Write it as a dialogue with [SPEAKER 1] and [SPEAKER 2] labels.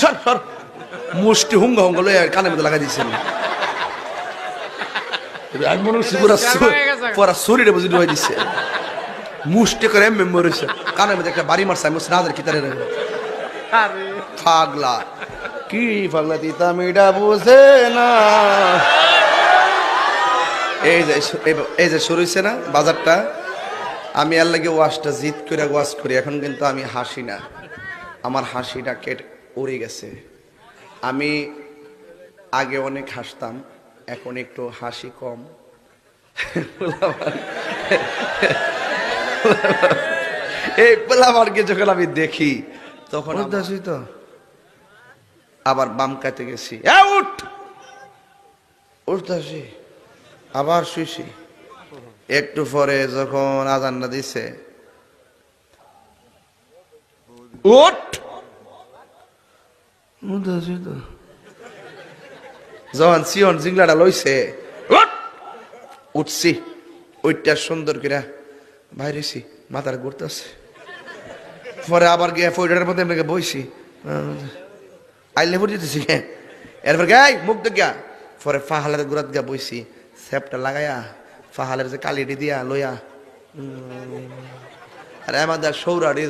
[SPEAKER 1] সর সর মুষ্টি হুঙ্গ হুঙ্গ লয়ে কানের মধ্যে লাগাই দিয়েছেন আমি মনে করছি পুরা শরীরে বুঝি ঢুকাই দিচ্ছে মুষ্টি করে মেমোরিছে কানের মধ্যে একটা বাড়ি মারছে আমি রাজার কিতারে পাগলা কি পাগলা দিতা মিডা বুঝে না এই যে শুরু হয়েছে না বাজারটা আমি আর লাগে ওয়াশটা জিত করে ওয়াশ করি এখন কিন্তু আমি হাসি না আমার হাসিটা কেটে উড়ে গেছে আমি আগে অনেক হাসতাম এখন একটু হাসি কম এই পেলামারকে যখন আমি দেখি তখন তো আবার বাম কাতে গেছি উঠ উঠতেছি আবার শুইছি একটু পরে যখন আজানটা দিছে উঠ যখন সিয়ন জিংলাটা লইছে উঠছি ওইটা সুন্দর করে বাইরেছি মাথার ঘুরতেছে পরে আবার গিয়ে ফোটার মধ্যে এমনি বইছি আইলে পড়ে যেতেছি এরপর গাই মুখ দেখা পরে ফাহালের গুড়াত গিয়া বইছি স্যাপটা লাগাইয়া ফাহালের যে কালিটি দিয়া লইয়া আরে আমাদের সৌরাড়ি